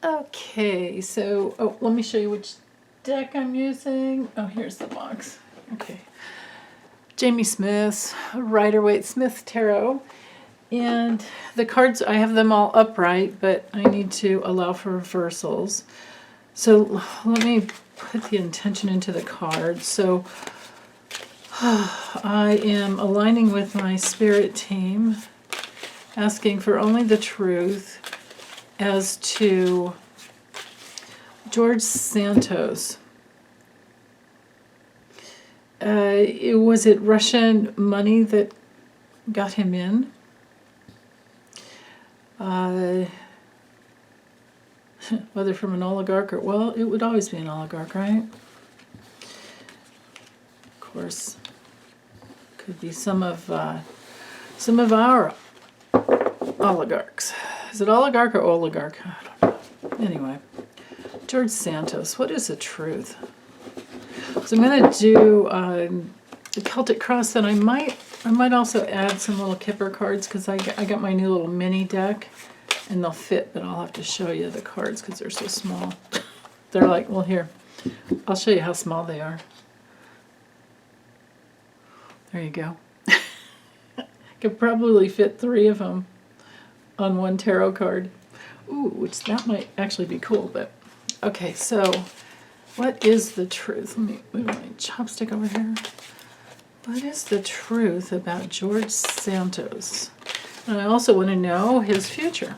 Okay, so let me show you which deck I'm using. Oh, here's the box. Okay. Jamie Smith's Rider-Waite Smith Tarot. And the cards, I have them all upright, but I need to allow for reversals. So let me put the intention into the cards. So I am aligning with my spirit team, asking for only the truth as to George Santos. Was it Russian money that got him in? Whether from an oligarch or, well, it would always be an oligarch, right? Of course, could be some of our oligarchs. Is it oligarch or oligarch? I don't know. Anyway, George Santos, what is the truth? So I'm going to do the Celtic Cross, and I might also add some little Kipper cards because I got my new little mini deck, and they'll fit, but I'll have to show you the cards because they're so small. They're like, well, here, I'll show you how small they are. There you go. Could probably fit 3 of them on one tarot card. Ooh, which that might actually be cool, but okay, so what is the truth? Let me move my chopstick over here. What is the truth about George Santos? And I also want to know his future.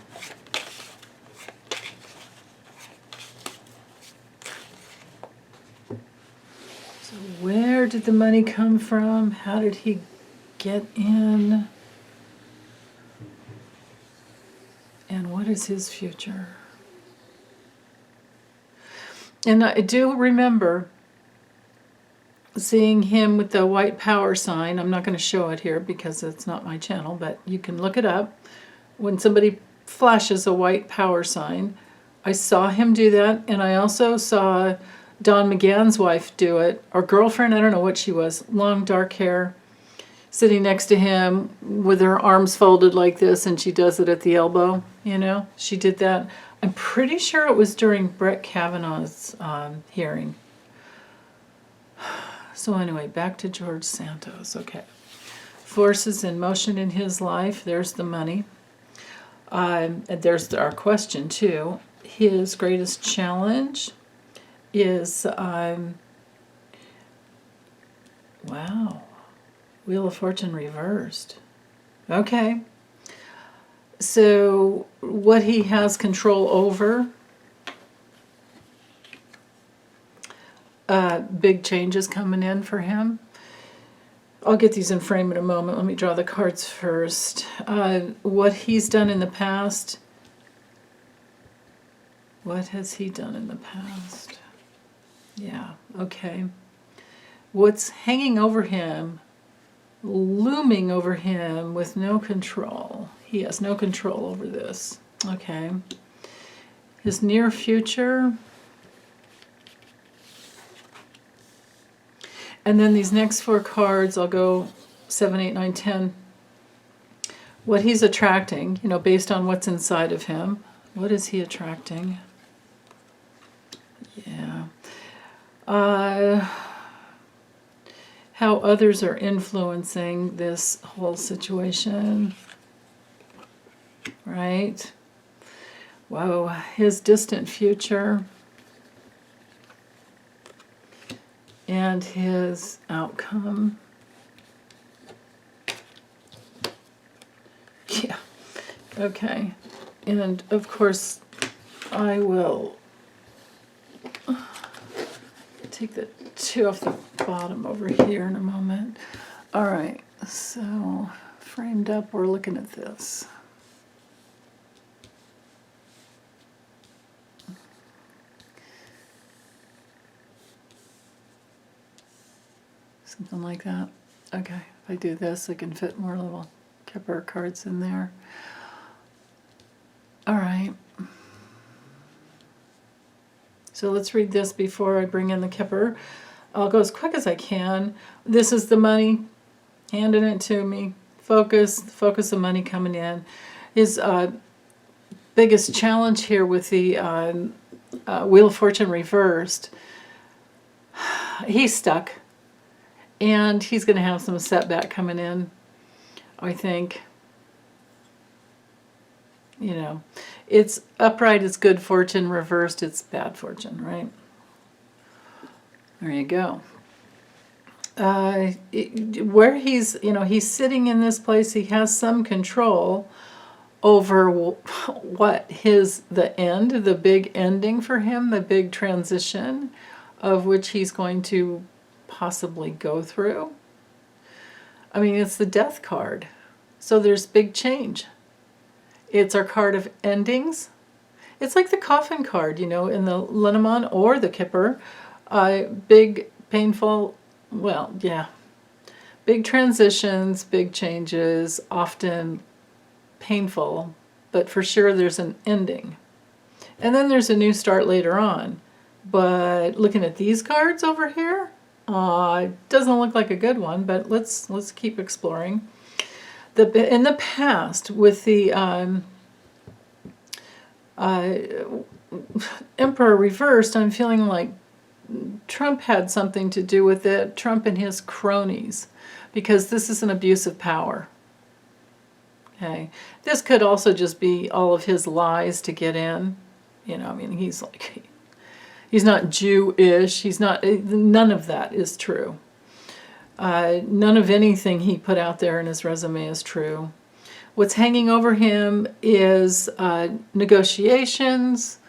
So where did the money come from? How did he get in? And what is his future? And I do remember seeing him with the white power sign. I'm not going to show it here because it's not my channel, but you can look it up. When somebody flashes a white power sign, I saw him do that, and I also saw Don McGann's wife do it, or girlfriend, I don't know what she was, long dark hair, sitting next to him with her arms folded like this, and she does it at the elbow, you know? She did that. I'm pretty sure it was during Brett Kavanaugh's hearing. So anyway, back to George Santos. Okay. Forces in motion in his life. There's the money. And there's our question, too. His greatest challenge is, wow, Wheel of Fortune reversed. Okay. So what he has control over, big changes coming in for him. I'll get these in frame in a moment. Let me draw the cards first. What he's done in the past. What has he done in the past? Yeah, okay. What's hanging over him, looming over him with no control. He has no control over this. Okay. His near future. And then these next 4 cards, I'll go 7, 8, 9, 10. What he's attracting, you know, based on what's inside of him. What is he attracting? Yeah. How others are influencing this whole situation. Right? Whoa. His distant future. And his outcome. Yeah. Okay. And of course, I will take the 2 off the bottom over here in a moment. All right. So, framed up, we're looking at this. Something like that. Okay, if I do this, I can fit more little Kipper cards in there. All right. So let's read this before I bring in the Kipper. I'll go as quick as I can. This is the money, handing it to me. Focus, the focus of money coming in. His biggest challenge here with the Wheel of Fortune reversed, he's stuck. And he's going to have some setback coming in, I think. You know, it's upright, it's good fortune, reversed, it's bad fortune, right? There you go. Where he's, you know, he's sitting in this place, he has some control over what the end, the big ending for him, the big transition of which he's going to possibly go through. I mean, it's the Death card, so there's big change. It's our card of endings. It's like the Coffin card, you know, in the Lenormand or the Kipper. Big, painful, well, yeah. Big transitions, big changes, often painful, but for sure there's an ending. And then there's a new start later on. But looking at these cards over here, it doesn't look like a good one, but let's keep exploring. In the past, with the Emperor reversed, I'm feeling like Trump had something to do with it, Trump and his cronies, because this is an abuse of power. Okay, this could also just be all of his lies to get in. You know, I mean, he's not Jewish. He's not. None of that is true. None of anything he put out there in his resume is true. What's hanging over him is negotiations.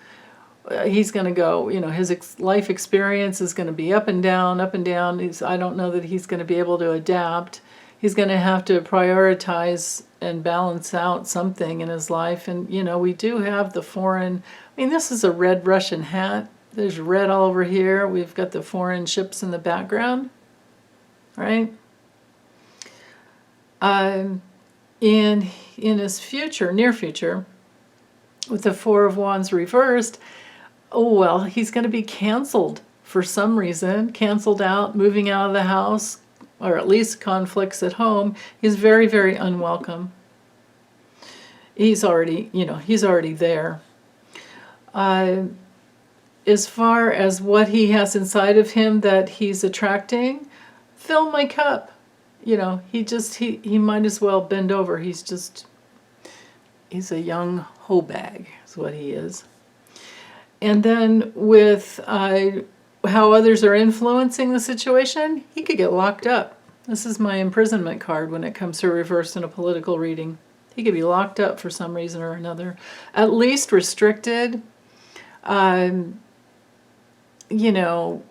He's going to go, you know, his life experience is going to be up and down, up and down. I don't know that he's going to be able to adapt. He's going to have to prioritize and balance out something in his life. And, you know, we do have the foreign, I mean, this is a red Russian hat. There's red all over here. We've got the foreign ships in the background, right? In his future, near future, with the Four of Wands reversed, oh, well, he's going to be canceled for some reason, canceled out, moving out of the house, or at least conflicts at home. He's very, very unwelcome. He's already, you know, he's already there. As far as what he has inside of him that he's attracting, fill my cup. You know, he might as well bend over. He's a young hoe bag is what he is. And then with how others are influencing the situation, he could get locked up. This is my imprisonment card when it comes to reverse in a political reading. He could be locked up for some reason or another, at least restricted. You know,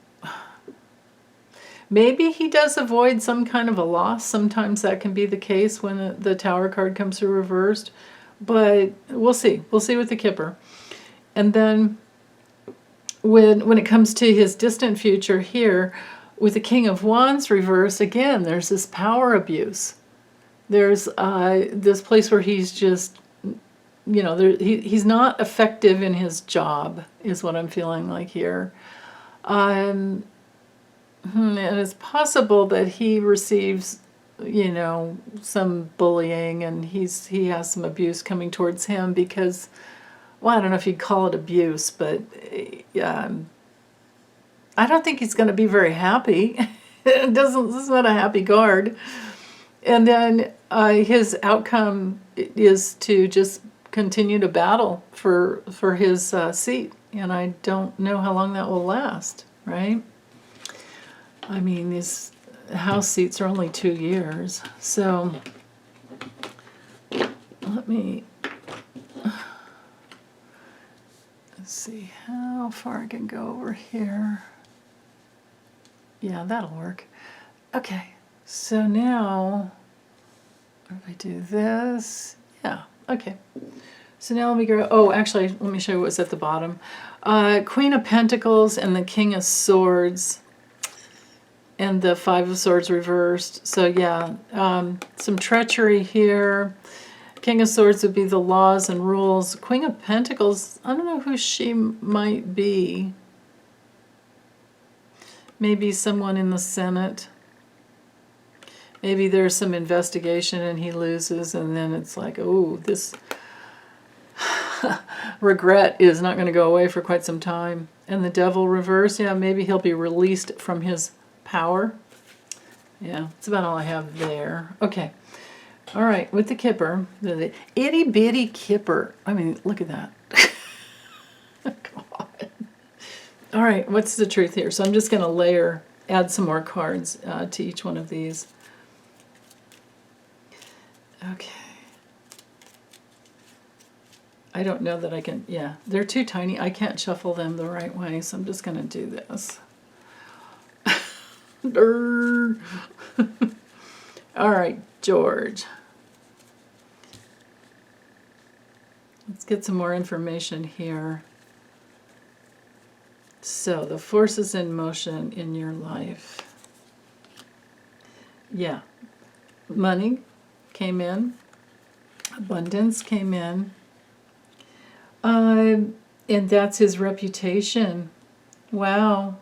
maybe he does avoid some kind of a loss. Sometimes that can be the case when the Tower card comes through reversed. But we'll see. We'll see with the Kipper. And then when it comes to his distant future here, with the King of Wands reversed, again, there's this power abuse. There's this place where he's just, you know, he's not effective in his job, is what I'm feeling like here. And it's possible that he receives, you know, some bullying, and he has some abuse coming towards him because, well, I don't know if you'd call it abuse, but I don't think he's going to be very happy. This is not a happy card. And then his outcome is to just continue to battle for his seat. And I don't know how long that will last, right? I mean, these House seats are only 2 years. So let's see how far I can go over here. Yeah, that'll work. Okay, so now, if I do this, yeah, okay. So now let me go, oh, actually, let me show you what's at the bottom. Queen of Pentacles and the King of Swords and the Five of Swords reversed. So yeah, some treachery here. King of Swords would be the laws and rules. Queen of Pentacles, I don't know who she might be. Maybe someone in the Senate. Maybe there's some investigation and he loses, and then it's like, oh, this... regret is not going to go away for quite some time. And the devil reverse, yeah, maybe he'll be released from his power. Yeah, that's about all I have there. Okay. All right, with the Kipper, the itty bitty Kipper. I mean, look at that. God. All right, what's the truth here? So I'm just going to add some more cards to each one of these. Okay. I don't know that I can, yeah, they're too tiny. I can't shuffle them the right way, so I'm just going to do this. All right, George. Let's get some more information here. So, the forces in motion in your life. Yeah. Money came in. Abundance came in. And that's his reputation. Wow.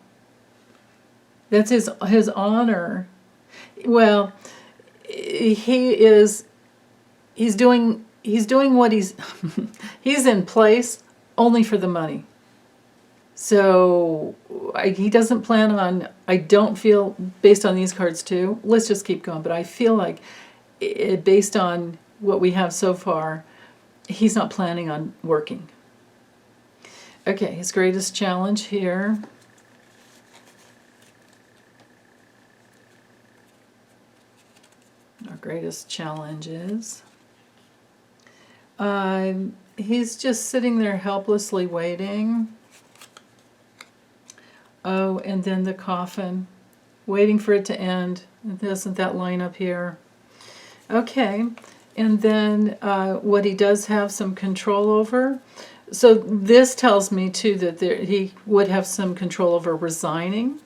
That's his honor. Well, he's doing what he's in place only for the money. So he doesn't plan on, I don't feel, based on these cards too, let's just keep going, but I feel like based on what we have so far, he's not planning on working. Okay, his greatest challenge here. Our greatest challenge is he's just sitting there helplessly waiting. Oh, and then the coffin, waiting for it to end. Doesn't that line up here? Okay, and then what he does have some control over. So this tells me too that he would have some control over resigning.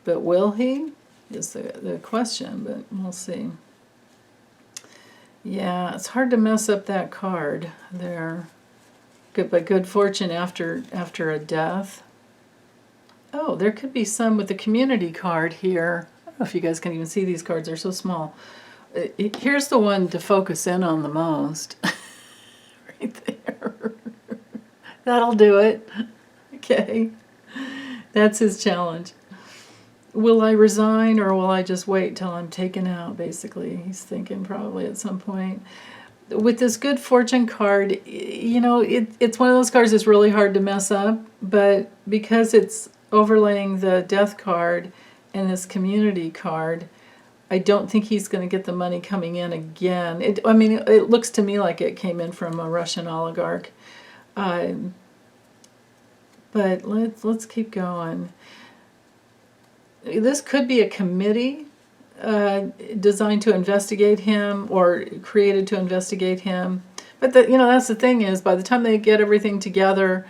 But will he? Is the question, but we'll see. Yeah, it's hard to mess up that card there. Good, but good fortune after a death. Oh, there could be some with the community card here. I don't know if you guys can even see these cards, they're so small. Here's the one to focus in on the most. Right there. That'll do it. Okay. That's his challenge. Will I resign or will I just wait till I'm taken out, basically? He's thinking probably at some point. With this good fortune card, you know, it's one of those cards that's really hard to mess up, but because it's overlaying the death card and this community card, I don't think he's going to get the money coming in again. It looks to me like it came in from a Russian oligarch. But let's keep going. This could be a committee designed to investigate him or created to investigate him. But that's the thing is, by the time they get everything together,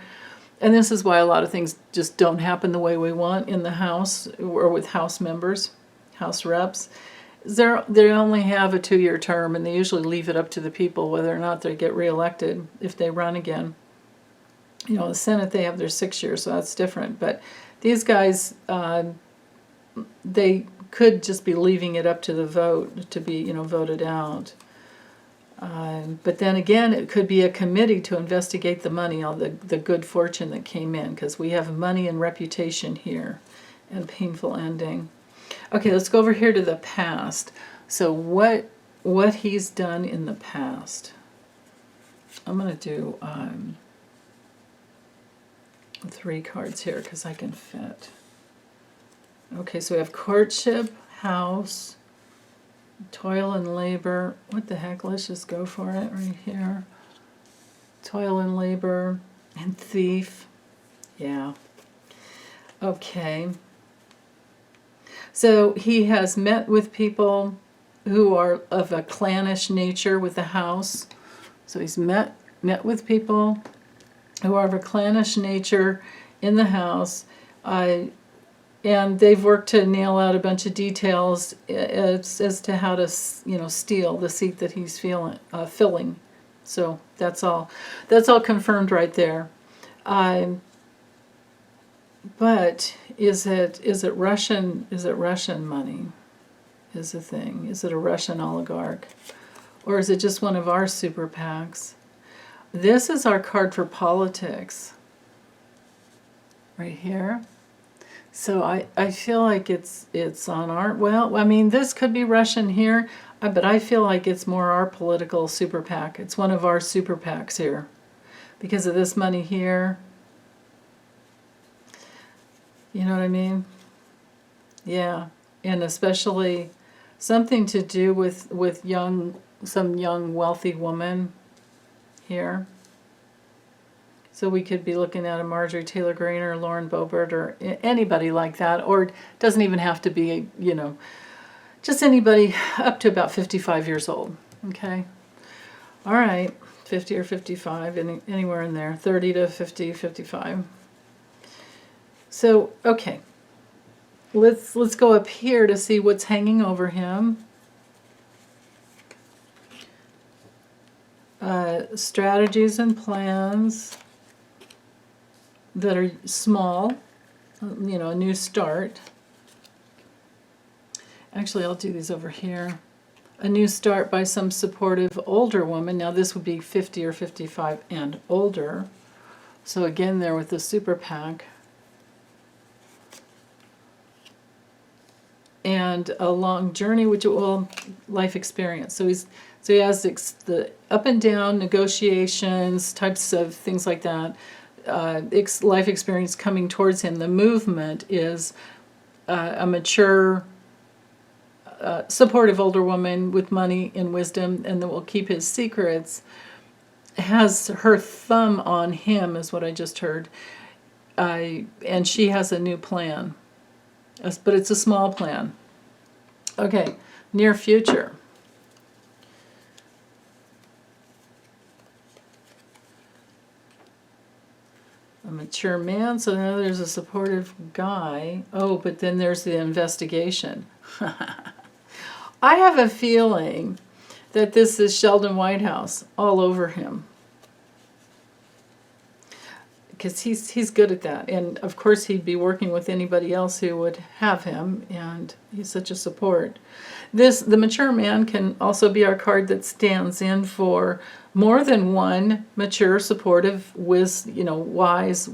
and this is why a lot of things just don't happen the way we want in the House or with House members, House reps. They only have a 2-year term, and they usually leave it up to the people whether or not they get reelected if they run again. You know, the Senate, they have their 6 years, so that's different. But these guys, they could just be leaving it up to the vote to be, voted out. But then again, it could be a committee to investigate the money, all the good fortune that came in, because we have money and reputation here, and painful ending. Okay, let's go over here to the past. So what he's done in the past. I'm going to do 3 cards here because I can fit. Okay, so we have courtship, house, toil and labor. What the heck? Let's just go for it right here. Toil and labor and thief. Yeah. Okay. So he has met with people who are of a clannish nature with the house. So he's met with people who are of a clannish nature in the house. And they've worked to nail out a bunch of details as to how to, steal the seat that he's filling. So that's all confirmed right there. But is it Russian? Is it Russian money? Is the thing? Is it a Russian oligarch? Or is it just one of our super PACs? This is our card for politics. Right here. So I feel like it's on our, well, I mean, this could be Russian here, but I feel like it's more our political super PAC. It's one of our super PACs here. Because of this money here. You know what I mean? Yeah. And especially something to do with some young wealthy woman here. So we could be looking at a Marjorie Taylor Greene or Lauren Boebert or anybody like that. Or it doesn't even have to be, you know, just anybody up to about 55 years old. Okay? All right. 50 or 55, anywhere in there. 30 to 50, 55. So, okay. Let's go up here to see what's hanging over him. Strategies and plans that are small, you know, a new start. Actually, I'll do these over here. A new start by some supportive older woman. Now this would be 50 or 55 and older. So again, there with the super PAC. And a long journey, which will life experience. So he has the up and down negotiations, types of things like that. Life experience coming towards him. The movement is a mature, supportive older woman with money and wisdom, and that will keep his secrets. Has her thumb on him, is what I just heard. And she has a new plan. But it's a small plan. Okay, near future. A mature man, so now there's a supportive guy. Oh, but then there's the investigation. I have a feeling that this is Sheldon Whitehouse all over him. Because he's good at that. And of course he'd be working with anybody else who would have him, and he's such a support. The mature man can also be our card that stands in for more than one mature, supportive, wise,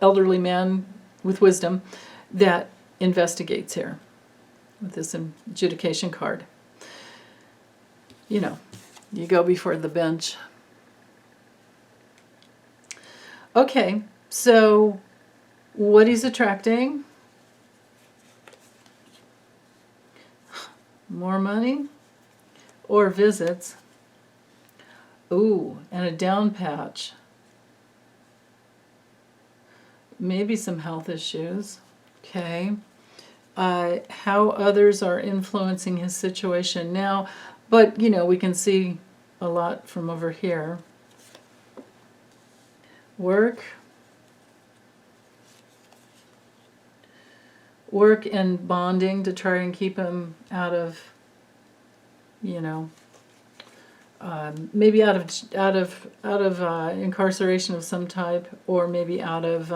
elderly man with wisdom that investigates here with this adjudication card. You know, you go before the bench. Okay, so what he's attracting? More money or visits. Ooh, and a down patch. Maybe some health issues. Okay. How others are influencing his situation now. But, we can see a lot from over here. Work and bonding to try and keep him out of, maybe out of incarceration of some type, or maybe out of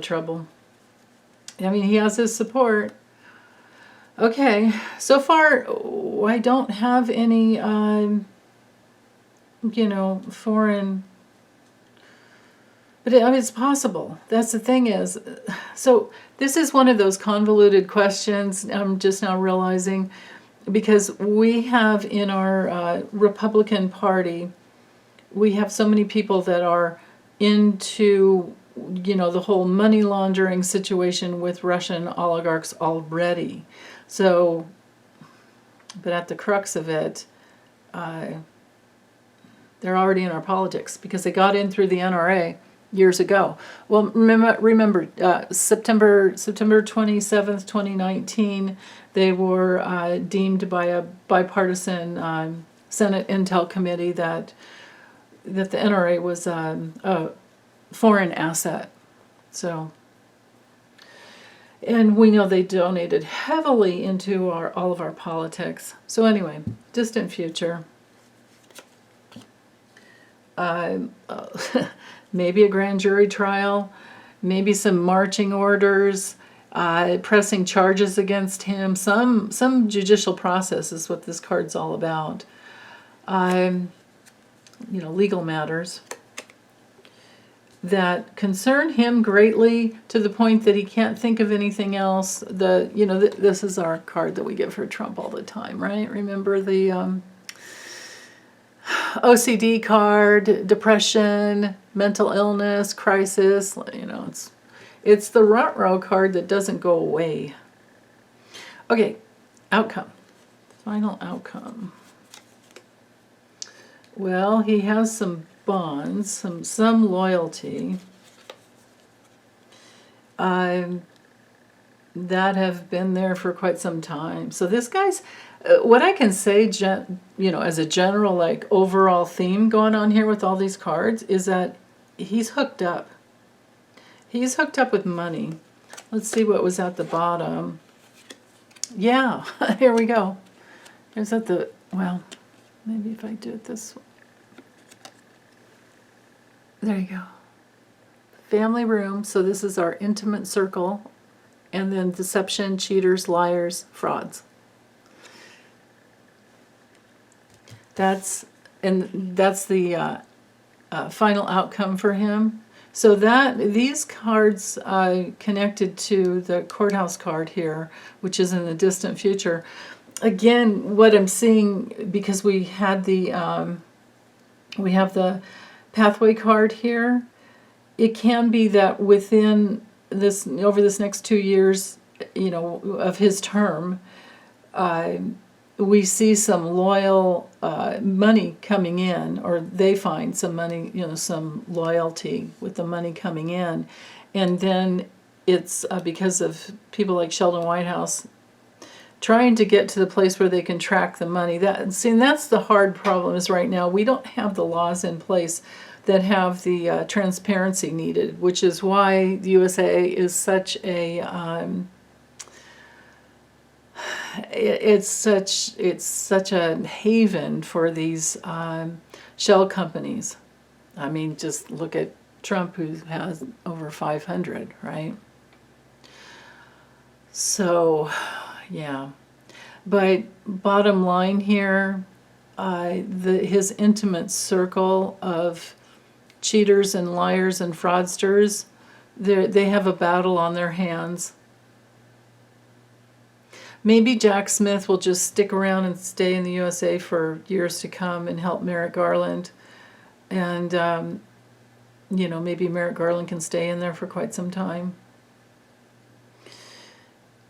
trouble. I mean, he has his support. Okay, so far I don't have any, foreign. But it's possible. That's the thing is, so this is one of those convoluted questions I'm just now realizing, because we have in our Republican Party, we have so many people that are into, the whole money laundering situation with Russian oligarchs already. So, but at the crux of it, they're already in our politics because they got in through the NRA years ago. Well, remember September 27th, 2019, they were deemed by a bipartisan Senate Intel Committee that the NRA was a foreign asset. So, and we know they donated heavily into all of our politics. So anyway, distant future. Maybe a grand jury trial, maybe some marching orders, pressing charges against him. Some judicial process is what this card's all about. Legal matters that concern him greatly to the point that he can't think of anything else. This is our card that we get for Trump all the time, right? Remember the OCD card, depression, mental illness, crisis. It's the runt-row card that doesn't go away. Okay, outcome. Final outcome. Well, he has some bonds, some loyalty that have been there for quite some time. So this guy's, what I can say, as a general, like, overall theme going on here with all these cards is that he's hooked up. He's hooked up with money. Let's see what was at the bottom. Yeah, here we go. There's well, maybe if I do it this way. There you go. Family room. So this is our intimate circle. And then deception, cheaters, liars, frauds. That's the final outcome for him. So these cards connected to the courthouse card here, which is in the distant future. Again, what I'm seeing, because we have the pathway card here, it can be that within over this next 2 years, of his term, we see some loyal money coming in, or they find some money, some loyalty with the money coming in. And then it's because of people like Sheldon Whitehouse trying to get to the place where they can track the money. That's the hard problem is right now we don't have the laws in place that have the transparency needed, which is why the USA is such a it's such a haven for these shell companies. I mean, just look at Trump, who has over 500, right? So, yeah. But bottom line here, his intimate circle of cheaters and liars and fraudsters, they have a battle on their hands. Maybe Jack Smith will just stick around and stay in the USA for years to come and help Merrick Garland. And, maybe Merrick Garland can stay in there for quite some time.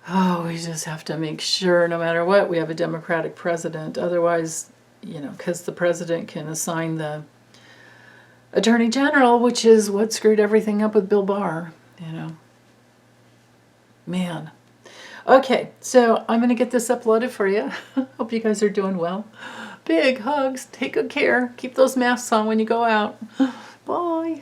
Oh, we just have to make sure, no matter what, we have a Democratic president. Otherwise, because the president can assign the Attorney General, which is what screwed everything up with Bill Barr, Man. Okay, so I'm going to get this uploaded for you. Hope you guys are doing well. Big hugs. Take good care. Keep those masks on when you go out. Bye.